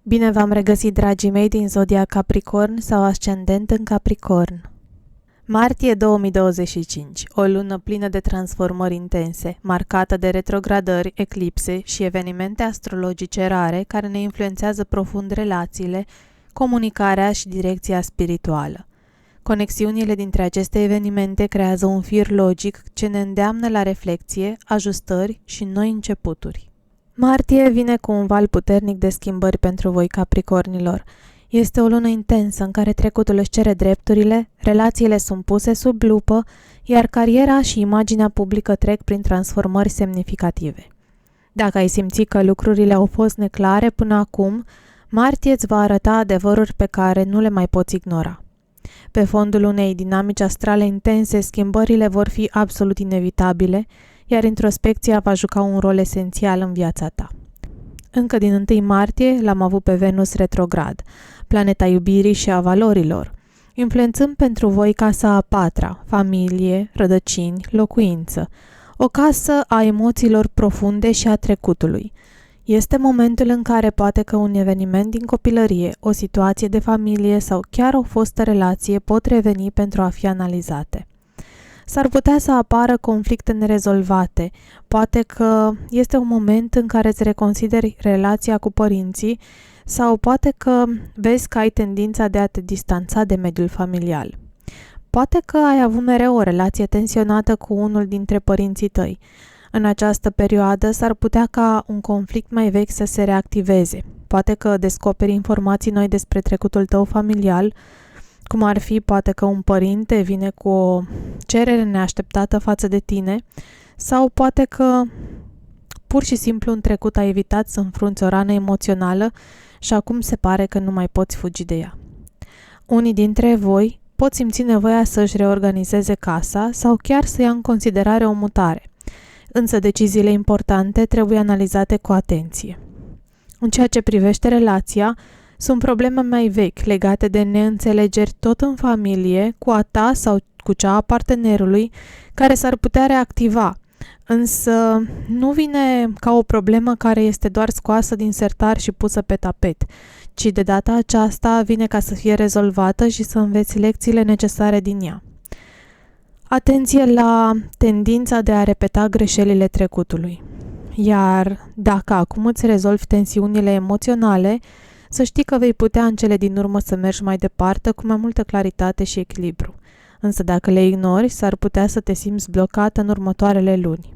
Bine v-am regăsit, dragii mei din zodia Capricorn sau ascendent în Capricorn. Martie 2025, o lună plină de transformări intense, marcată de retrogradări, eclipse și evenimente astrologice rare care ne influențează profund relațiile, comunicarea și direcția spirituală. Conexiunile dintre aceste evenimente creează un fir logic ce ne îndeamnă la reflexie, ajustări și noi începuturi. Martie vine cu un val puternic de schimbări pentru voi, Capricornilor. Este o lună intensă în care trecutul își cere drepturile, relațiile sunt puse sub lupă, iar cariera și imaginea publică trec prin transformări semnificative. Dacă ai simțit că lucrurile au fost neclare până acum, martie îți va arăta adevăruri pe care nu le mai poți ignora. Pe fondul unei dinamici astrale intense, schimbările vor fi absolut inevitabile, iar introspecția va juca un rol esențial în viața ta. Încă din 1 martie l-am avut pe Venus retrograd, planeta iubirii și a valorilor, influențând pentru voi casa a patra, familie, rădăcini, locuință, o casă a emoțiilor profunde și a trecutului. Este momentul în care poate că un eveniment din copilărie, o situație de familie sau chiar o fostă relație pot reveni pentru a fi analizate. S-ar putea să apară conflicte nerezolvate, poate că este un moment în care îți reconsideri relația cu părinții sau poate că vezi că ai tendința de a te distanța de mediul familial. Poate că ai avut mereu o relație tensionată cu unul dintre părinții tăi. În această perioadă s-ar putea ca un conflict mai vechi să se reactiveze. Poate că descoperi informații noi despre trecutul tău familial, cum ar fi poate că un părinte vine cu o cerere neașteptată față de tine sau poate că pur și simplu în trecut ai evitat să înfrunți o rană emoțională și acum se pare că nu mai poți fugi de ea. Unii dintre voi pot simți nevoia să-și reorganizeze casa sau chiar să ia în considerare o mutare, însă deciziile importante trebuie analizate cu atenție. În ceea ce privește relația, sunt probleme mai vechi legate de neînțelegeri tot în familie, cu a ta sau cu cea a partenerului, care s-ar putea reactiva, însă nu vine ca o problemă care este doar scoasă din sertar și pusă pe tapet, ci de data aceasta vine ca să fie rezolvată și să înveți lecțiile necesare din ea. Atenție la tendința de a repeta greșelile trecutului. Iar dacă acum îți rezolvi tensiunile emoționale, să știi că vei putea în cele din urmă să mergi mai departe cu mai multă claritate și echilibru. Însă dacă le ignori, s-ar putea să te simți blocată în următoarele luni.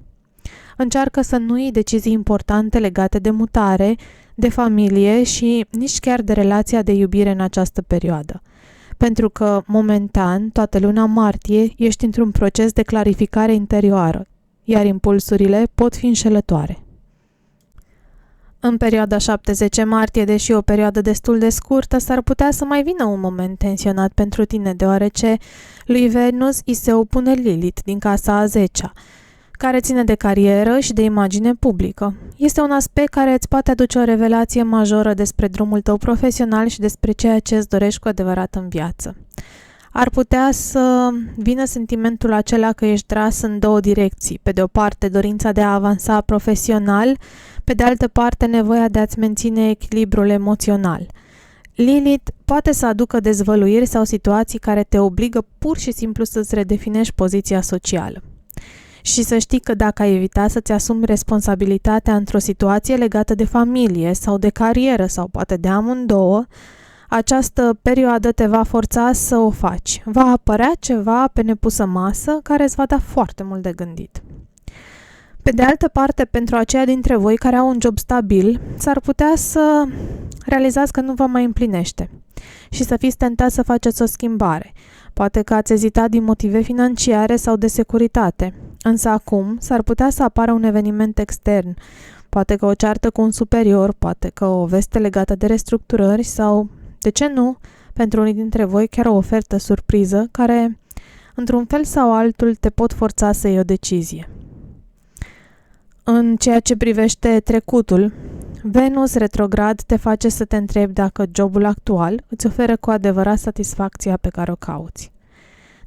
Încearcă să nu iei decizii importante legate de mutare, de familie și nici chiar de relația de iubire în această perioadă. Pentru că, momentan, toată luna martie, ești într-un proces de clarificare interioară, iar impulsurile pot fi înșelătoare. În perioada 7-10 martie, deși o perioadă destul de scurtă, s-ar putea să mai vină un moment tensionat pentru tine, deoarece lui Venus îi se opune Lilith din casa a 10-a, care ține de carieră și de imagine publică. Este un aspect care îți poate aduce o revelație majoră despre drumul tău profesional și despre ceea ce îți dorești cu adevărat în viață. Ar putea să vină sentimentul acela că ești tras în două direcții. Pe de o parte, dorința de a avansa profesional, pe de altă parte, nevoia de a-ți menține echilibrul emoțional. Lilith poate să aducă dezvăluiri sau situații care te obligă pur și simplu să-ți redefinești poziția socială. Și să știi că dacă ai evita să-ți asumi responsabilitatea într-o situație legată de familie sau de carieră sau poate de amândouă, această perioadă te va forța să o faci. Va apărea ceva pe nepusă masă care îți va da foarte mult de gândit. Pe de altă parte, pentru aceia dintre voi care au un job stabil, s-ar putea să realizați că nu vă mai împlinește și să fiți tentați să faceți o schimbare. Poate că ați ezitat din motive financiare sau de securitate, însă acum s-ar putea să apară un eveniment extern, poate că o ceartă cu un superior, poate că o veste legată de restructurări sau, de ce nu, pentru unii dintre voi chiar o ofertă surpriză care, într-un fel sau altul, te pot forța să iei o decizie. În ceea ce privește trecutul, Venus retrograd te face să te întrebi dacă jobul actual îți oferă cu adevărat satisfacția pe care o cauți.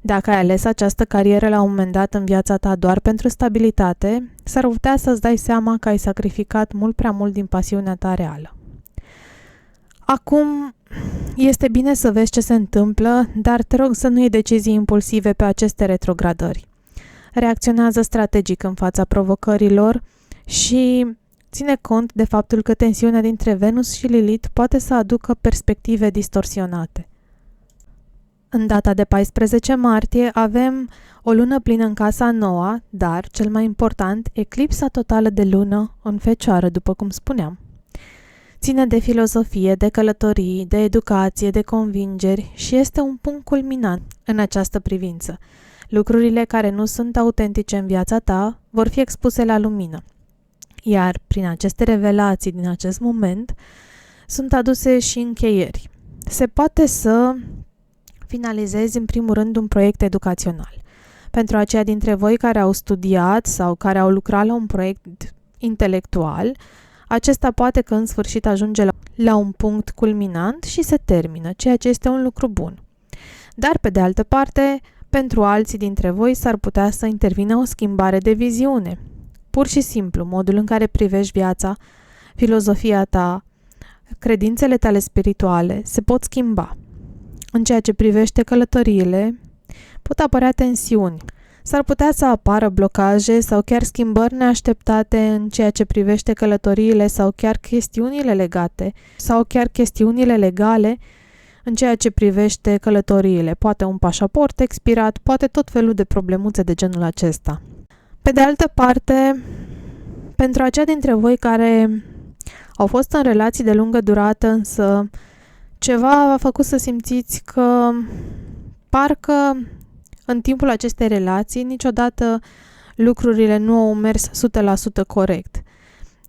Dacă ai ales această carieră la un moment dat în viața ta doar pentru stabilitate, s-ar putea să-ți dai seama că ai sacrificat mult prea mult din pasiunea ta reală. Acum este bine să vezi ce se întâmplă, dar te rog să nu iei decizii impulsive pe aceste retrogradări. Reacționează strategic în fața provocărilor și ține cont de faptul că tensiunea dintre Venus și Lilith poate să aducă perspective distorsionate. În data de 14 martie avem o lună plină în casa a noua, dar, cel mai important, eclipsa totală de lună în Fecioară, după cum spuneam. Ține de filozofie, de călătorii, de educație, de convingeri și este un punct culminant în această privință. Lucrurile care nu sunt autentice în viața ta vor fi expuse la lumină. Iar prin aceste revelații din acest moment sunt aduse și încheieri. Se poate să finalizezi în primul rând un proiect educațional. Pentru aceia dintre voi care au studiat sau care au lucrat la un proiect intelectual, acesta poate că în sfârșit ajunge la un punct culminant și se termină, ceea ce este un lucru bun. Dar, pe de altă parte, pentru alții dintre voi s-ar putea să intervină o schimbare de viziune. Pur și simplu, modul în care privești viața, filozofia ta, credințele tale spirituale se pot schimba. În ceea ce privește călătoriile, pot apărea tensiuni. S-ar putea să apară blocaje sau chiar schimbări neașteptate în ceea ce privește călătoriile sau chiar chestiunile legate sau chiar chestiunile legale în ceea ce privește călătoriile. Poate un pașaport expirat, poate tot felul de problemuțe de genul acesta. Pe de altă parte, pentru aceia dintre voi care au fost în relații de lungă durată, însă ceva a făcut să simțiți că parcă în timpul acestei relații niciodată lucrurile nu au mers 100% corect.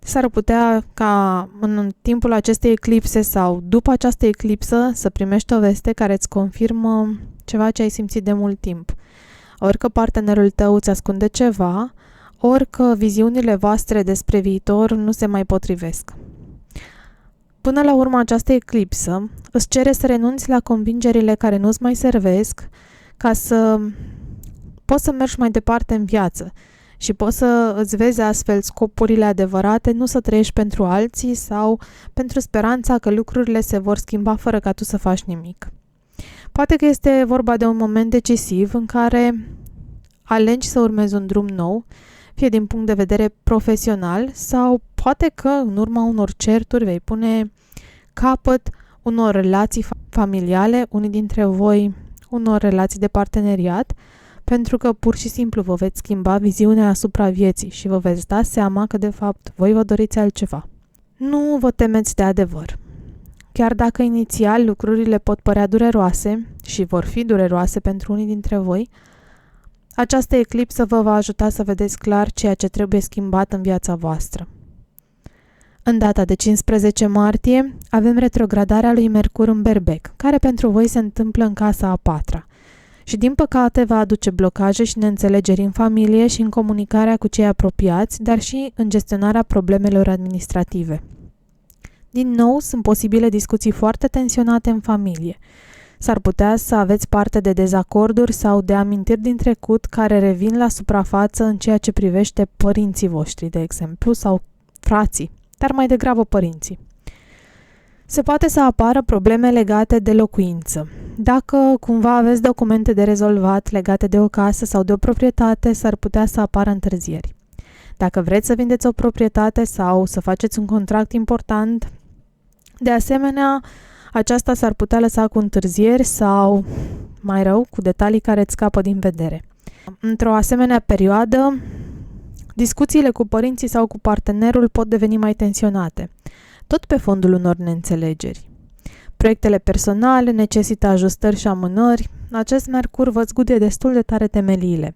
S-ar putea ca în timpul acestei eclipse sau după această eclipsă să primești o veste care îți confirmă ceva ce ai simțit de mult timp. Ori că partenerul tău îți ascunde ceva, ori că viziunile voastre despre viitor nu se mai potrivesc. Până la urmă, această eclipsă îți cere să renunți la convingerile care nu-ți mai servesc ca să poți să mergi mai departe în viață și poți să îți vezi astfel scopurile adevărate, nu să trăiești pentru alții sau pentru speranța că lucrurile se vor schimba fără ca tu să faci nimic. Poate că este vorba de un moment decisiv în care alegi să urmezi un drum nou, fie din punct de vedere profesional sau poate că în urma unor certuri vei pune capăt unor relații familiale, unii dintre voi unor relații de parteneriat, pentru că pur și simplu vă veți schimba viziunea asupra vieții și vă veți da seama că de fapt voi vă doriți altceva. Nu vă temeți de adevăr. Chiar dacă inițial lucrurile pot părea dureroase și vor fi dureroase pentru unii dintre voi, această eclipsă vă va ajuta să vedeți clar ceea ce trebuie schimbat în viața voastră. În data de 15 martie avem retrogradarea lui Mercur în Berbec, care pentru voi se întâmplă în casa a patra și din păcate va aduce blocaje și neînțelegeri în familie și în comunicarea cu cei apropiați, dar și în gestionarea problemelor administrative. Din nou, sunt posibile discuții foarte tensionate în familie. S-ar putea să aveți parte de dezacorduri sau de amintiri din trecut care revin la suprafață în ceea ce privește părinții voștri, de exemplu, sau frații, dar mai degrabă părinții. Se poate să apară probleme legate de locuință. Dacă cumva aveți documente de rezolvat legate de o casă sau de o proprietate, s-ar putea să apară întârzieri. Dacă vreți să vindeți o proprietate sau să faceți un contract important, de asemenea, aceasta s-ar putea lăsa cu întârzieri sau, mai rău, cu detalii care îți scapă din vedere. Într-o asemenea perioadă, discuțiile cu părinții sau cu partenerul pot deveni mai tensionate, tot pe fondul unor neînțelegeri. Proiectele personale necesită ajustări și amânări. Acest Mercur vă zguduie destul de tare temeliile.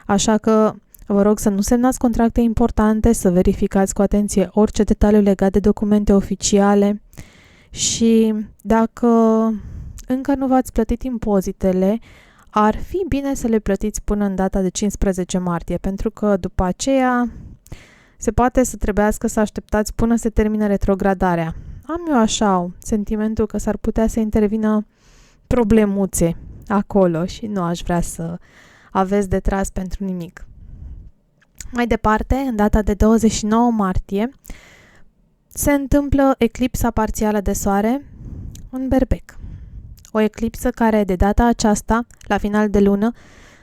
Așa că vă rog să nu semnați contracte importante, să verificați cu atenție orice detaliu legat de documente oficiale și dacă încă nu v-ați plătit impozitele, ar fi bine să le plătiți până în data de 15 martie, pentru că după aceea se poate să trebuiască să așteptați până se termină retrogradarea. Am eu așa sentimentul că s-ar putea să intervină problemuțe acolo și nu aș vrea să aveți de tras pentru nimic. Mai departe, în data de 29 martie, se întâmplă eclipsa parțială de soare un berbec. O eclipsă care, de data aceasta, la final de lună,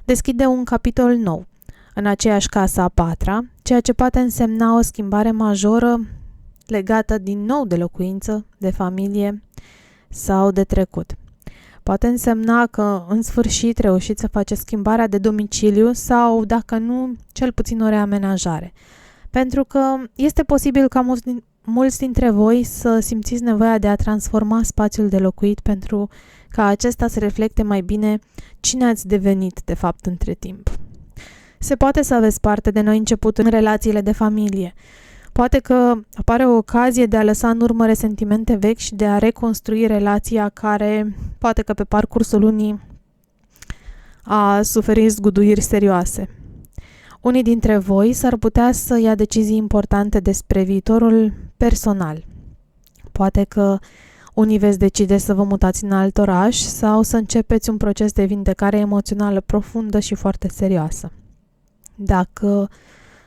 deschide un capitol nou, în aceeași casă a patra, ceea ce poate însemna o schimbare majoră legată din nou de locuință, de familie sau de trecut. Poate însemna că, în sfârșit, reușiți să faceți schimbarea de domiciliu sau, dacă nu, cel puțin o reamenajare. Pentru că este posibil ca mulți dintre voi să simțiți nevoia de a transforma spațiul de locuit pentru ca acesta să reflecte mai bine cine ați devenit, de fapt, între timp. Se poate să aveți parte de noi începuturi în relațiile de familie. Poate că apare o ocazie de a lăsa în urmă resentimente vechi și de a reconstrui relația care, poate că pe parcursul lunii, a suferit zguduiri serioase. Unii dintre voi s-ar putea să ia decizii importante despre viitorul personal. Poate că unii veți decide să vă mutați în alt oraș sau să începeți un proces de vindecare emoțională profundă și foarte serioasă. Dacă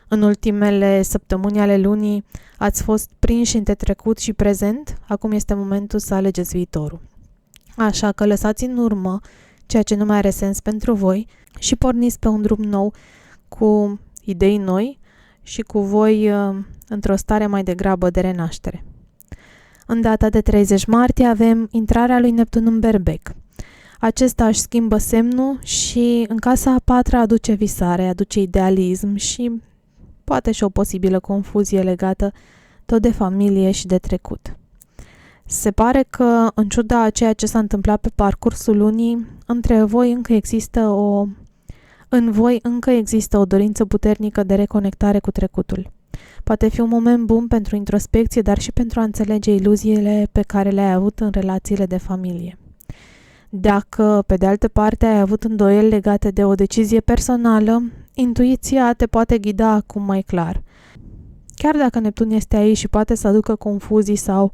în ultimele săptămâni ale lunii ați fost prinși între trecut și prezent, acum este momentul să alegeți viitorul. Așa că lăsați în urmă ceea ce nu mai are sens pentru voi și porniți pe un drum nou cu idei noi și cu voi într-o stare mai degrabă de renaștere. În data de 30 martie avem intrarea lui Neptun în Berbec. Acesta își schimbă semnul și în casa a patra aduce visare, aduce idealism și poate și o posibilă confuzie legată tot de familie și de trecut. Se pare că, în ciuda a ceea ce s-a întâmplat pe parcursul lunii, în voi încă există o dorință puternică de reconectare cu trecutul. Poate fi un moment bun pentru introspecție, dar și pentru a înțelege iluziile pe care le-ai avut în relațiile de familie. Dacă, pe de altă parte, ai avut îndoieli legate de o decizie personală, intuiția te poate ghida acum mai clar. Chiar dacă Neptun este aici și poate să aducă confuzii sau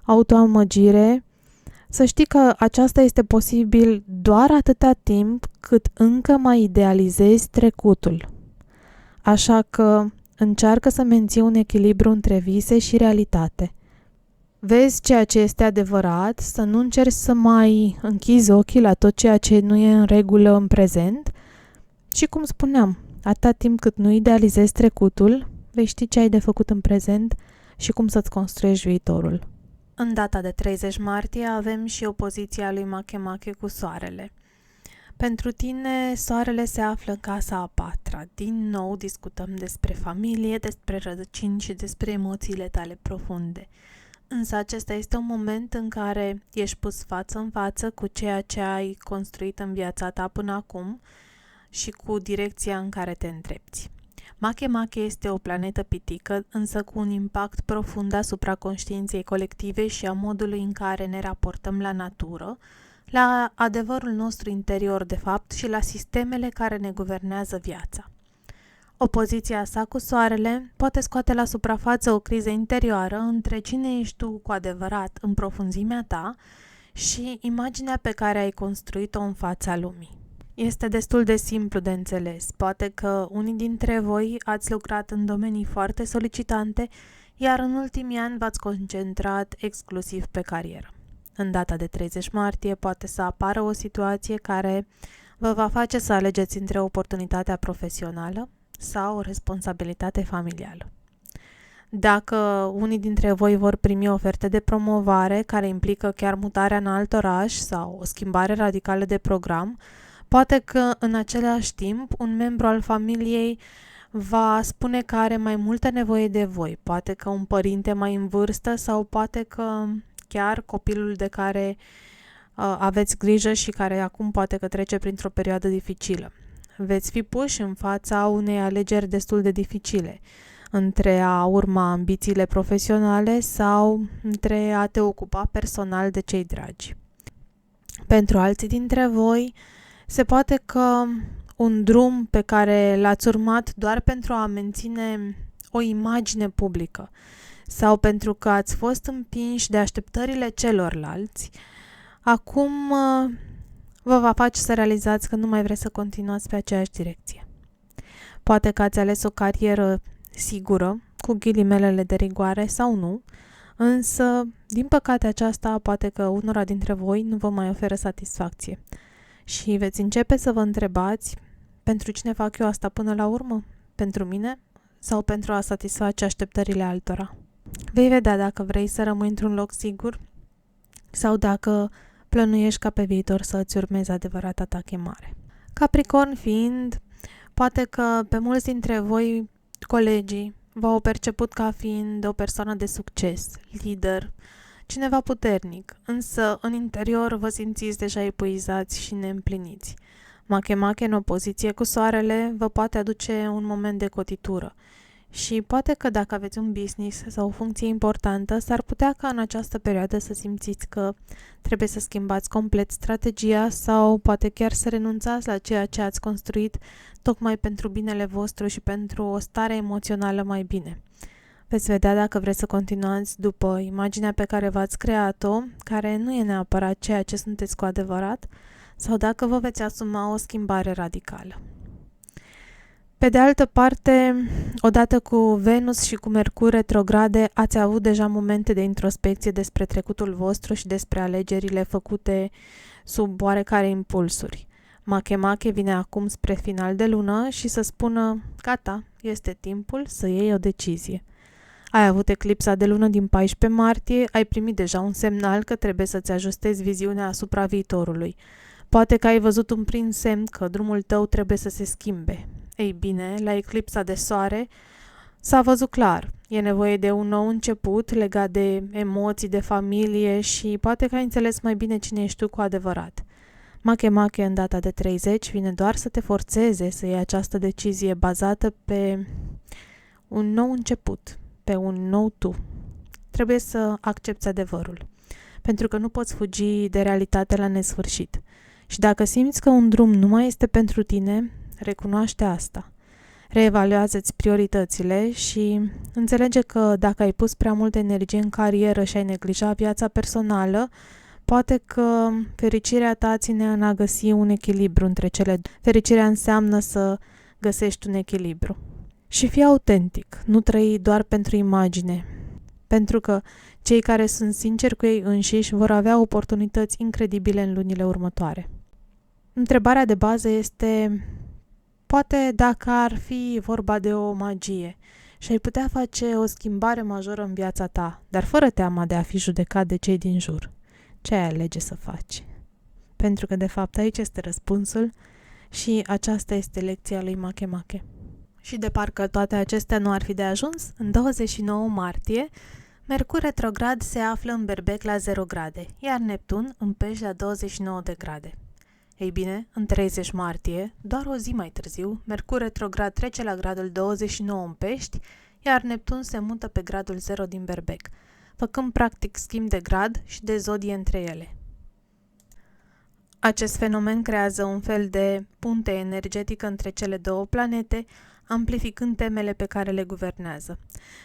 autoamăgire, să știi că aceasta este posibil doar atâta timp cât încă mai idealizezi trecutul. Așa că încearcă să menții un echilibru între vise și realitate. Vezi ceea ce este adevărat, să nu încerci să mai închizi ochii la tot ceea ce nu e în regulă în prezent și, cum spuneam, atâta timp cât nu idealizezi trecutul, vei ști ce ai de făcut în prezent și cum să-ți construiești viitorul. În data de 30 martie avem și opoziția lui Makemake cu Soarele. Pentru tine, Soarele se află în casa a patra. Din nou discutăm despre familie, despre rădăcini și despre emoțiile tale profunde. Însă acesta este un moment în care ești pus față în față cu ceea ce ai construit în viața ta până acum și cu direcția în care te îndrepți. Makemake este o planetă pitică, însă cu un impact profund asupra conștiinței colective și a modului în care ne raportăm la natură, la adevărul nostru interior de fapt și la sistemele care ne guvernează viața. Opoziția sa cu Soarele poate scoate la suprafață o criză interioară între cine ești tu cu adevărat în profunzimea ta și imaginea pe care ai construit-o în fața lumii. Este destul de simplu de înțeles. Poate că unii dintre voi ați lucrat în domenii foarte solicitante, iar în ultimii ani v-ați concentrat exclusiv pe carieră. În data de 30 martie poate să apară o situație care vă va face să alegeți între oportunitatea profesională sau o responsabilitate familială. Dacă unii dintre voi vor primi oferte de promovare care implică chiar mutarea în alt oraș sau o schimbare radicală de program, poate că în același timp un membru al familiei va spune că are mai multă nevoie de voi, poate că un părinte mai în vârstă sau poate că chiar copilul de care aveți grijă și care acum poate că trece printr-o perioadă dificilă. Veți fi puși în fața unei alegeri destul de dificile, între a urma ambițiile profesionale sau între a te ocupa personal de cei dragi. Pentru alții dintre voi, se poate că un drum pe care l-ați urmat doar pentru a menține o imagine publică sau pentru că ați fost împinși de așteptările celorlalți, acum vă va face să realizați că nu mai vreți să continuați pe aceeași direcție. Poate că ați ales o carieră sigură, cu ghilimelele de rigoare sau nu, Însă, din păcate aceasta poate că unora dintre voi nu vă mai oferă satisfacție. Și veți începe să vă întrebați, pentru cine fac eu asta până la urmă? Pentru mine? Sau pentru a satisface așteptările altora? Vei vedea dacă vrei să rămâi într-un loc sigur sau dacă plănuiești ca pe viitor să îți urmezi adevărata ta chemare. Capricorn fiind, poate că pe mulți dintre voi, colegii, v-au perceput ca fiind o persoană de succes, lider, cineva puternic, însă în interior vă simțiți deja epuizați și neîmpliniți. Mache-mache în opoziție cu soarele vă poate aduce un moment de cotitură și poate că dacă aveți un business sau o funcție importantă, s-ar putea ca în această perioadă să simțiți că trebuie să schimbați complet strategia sau poate chiar să renunțați la ceea ce ați construit tocmai pentru binele vostru și pentru o stare emoțională mai bine. Veți vedea dacă vreți să continuați după imaginea pe care v-ați creat-o, care nu e neapărat ceea ce sunteți cu adevărat, sau dacă vă veți asuma o schimbare radicală. Pe de altă parte, odată cu Venus și cu Mercur retrograde, ați avut deja momente de introspecție despre trecutul vostru și despre alegerile făcute sub oarecare impulsuri. Mache-mache vine acum spre final de lună și să spună, gata, este timpul să iei o decizie. Ai avut eclipsa de lună din 14 martie, ai primit deja un semnal că trebuie să-ți ajustezi viziunea asupra viitorului. Poate că ai văzut un prim semn că drumul tău trebuie să se schimbe. Ei bine, la eclipsa de soare s-a văzut clar. E nevoie de un nou început legat de emoții, de familie și poate că ai înțeles mai bine cine ești tu cu adevărat. Mache-mache în data de 30 vine doar să te forțeze să iei această decizie bazată pe un nou început, pe un nou tu. Trebuie să accepți adevărul, pentru că nu poți fugi de realitate la nesfârșit. Și dacă simți că un drum nu mai este pentru tine, recunoaște asta. Reevaluează-ți prioritățile și înțelege că dacă ai pus prea multă energie în carieră și ai neglijat viața personală, poate că fericirea ta ține în a găsi un echilibru între cele două. Fericirea înseamnă să găsești un echilibru. Și fii autentic, nu trăi doar pentru imagine, pentru că cei care sunt sinceri cu ei înșiși vor avea oportunități incredibile în lunile următoare. Întrebarea de bază este, poate dacă ar fi vorba de o magie și ai putea face o schimbare majoră în viața ta, dar fără teama de a fi judecat de cei din jur, ce ai alege să faci? Pentru că, de fapt, aici este răspunsul și aceasta este lecția lui Mache-mache. Și de parcă toate acestea nu ar fi de ajuns, în 29 martie, Mercur retrograd se află în Berbec la 0 grade, iar Neptun în Pești la 29 de grade. Ei bine, în 30 martie, doar o zi mai târziu, Mercur retrograd trece la gradul 29 în Pești, iar Neptun se mută pe gradul 0 din Berbec, făcând practic schimb de grad și de zodie între ele. Acest fenomen creează un fel de punte energetică între cele două planete, amplificând temele pe care le guvernează.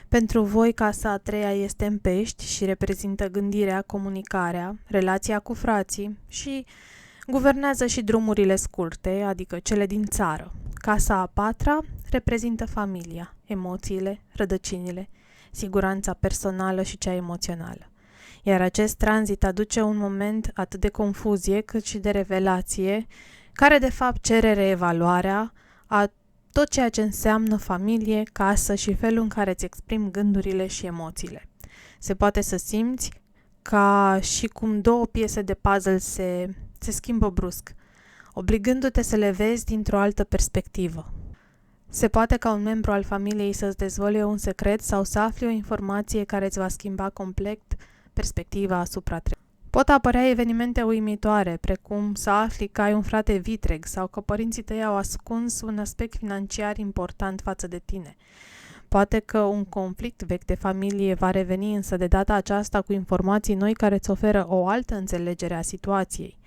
Pentru voi, casa a treia este în Pești și reprezintă gândirea, comunicarea, relația cu frații și guvernează și drumurile scurte, adică cele din țară. Casa a patra reprezintă familia, emoțiile, rădăcinile, siguranța personală și cea emoțională. Iar acest tranzit aduce un moment atât de confuzie cât și de revelație, care de fapt cere reevaluarea a tot ceea ce înseamnă familie, casă și felul în care îți exprimi gândurile și emoțiile. Se poate să simți ca și cum două piese de puzzle se schimbă brusc, obligându-te să le vezi dintr-o altă perspectivă. Se poate ca un membru al familiei să-ți dezvăluie un secret sau să afli o informație care îți va schimba complet perspectiva asupra trecută. Pot apărea evenimente uimitoare, precum să afli că ai un frate vitreg sau că părinții tăi au ascuns un aspect financiar important față de tine. Poate că un conflict vechi de familie va reveni, însă de data aceasta cu informații noi care îți oferă o altă înțelegere a situației.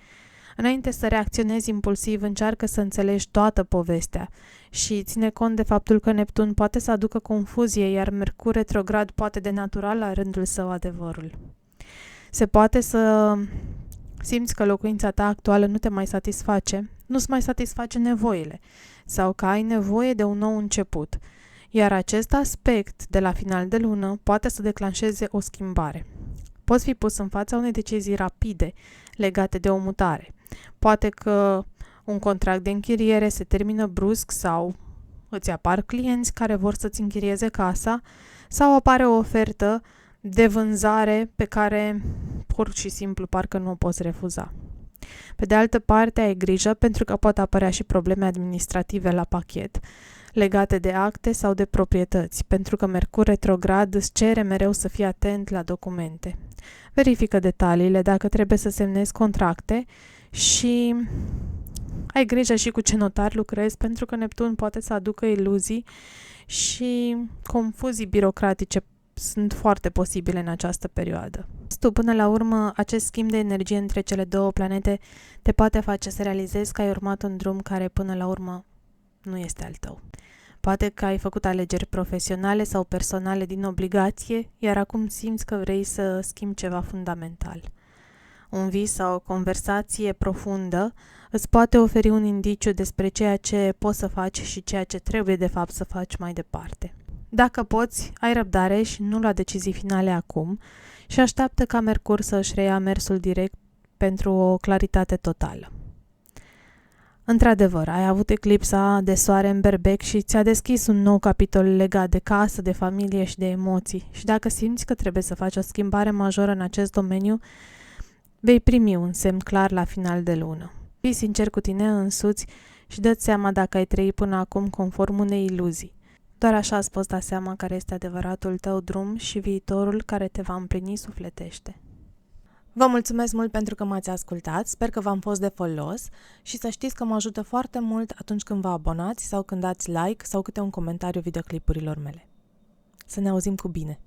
Înainte să reacționezi impulsiv, încearcă să înțelegi toată povestea și ține cont de faptul că Neptun poate să aducă confuzie, iar Mercur retrograd poate denatura la rândul său adevărul. Se poate să simți că locuința ta actuală nu te mai satisface, nu-ți mai satisface nevoile sau că ai nevoie de un nou început. Iar acest aspect de la final de lună poate să declanșeze o schimbare. Poți fi pus în fața unei decizii rapide legate de o mutare. Poate că un contract de închiriere se termină brusc sau îți apar clienți care vor să-ți închirieze casa sau apare o ofertă de vânzare pe care pur și simplu parcă nu o poți refuza. Pe de altă parte, ai grijă pentru că pot apărea și probleme administrative la pachet legate de acte sau de proprietăți, pentru că Mercur retrograd îți cere mereu să fii atent la documente. Verifică detaliile dacă trebuie să semnezi contracte și ai grijă și cu ce notar lucrezi, pentru că Neptun poate să aducă iluzii și confuzii birocratice sunt foarte posibile în această perioadă. Până la urmă, acest schimb de energie între cele două planete te poate face să realizezi că ai urmat un drum care până la urmă nu este al tău. Poate că ai făcut alegeri profesionale sau personale din obligație, iar acum simți că vrei să schimbi ceva fundamental. Un vis sau o conversație profundă îți poate oferi un indiciu despre ceea ce poți să faci și ceea ce trebuie de fapt să faci mai departe. Dacă poți, ai răbdare și nu lua decizii finale acum și așteaptă ca Mercur să își reia mersul direct pentru o claritate totală. Într-adevăr, ai avut eclipsa de soare în Berbec și ți-a deschis un nou capitol legat de casă, de familie și de emoții. Și dacă simți că trebuie să faci o schimbare majoră în acest domeniu, vei primi un semn clar la final de lună. Fii sincer cu tine însuți și dă-ți seama dacă ai trăit până acum conform unei iluzii. Doar așa îți poți da seama care este adevăratul tău drum și viitorul care te va împlini sufletește. Vă mulțumesc mult pentru că m-ați ascultat, sper că v-am fost de folos și să știți că mă ajută foarte mult atunci când vă abonați sau când dați like sau câte un comentariu videoclipurilor mele. Să ne auzim cu bine!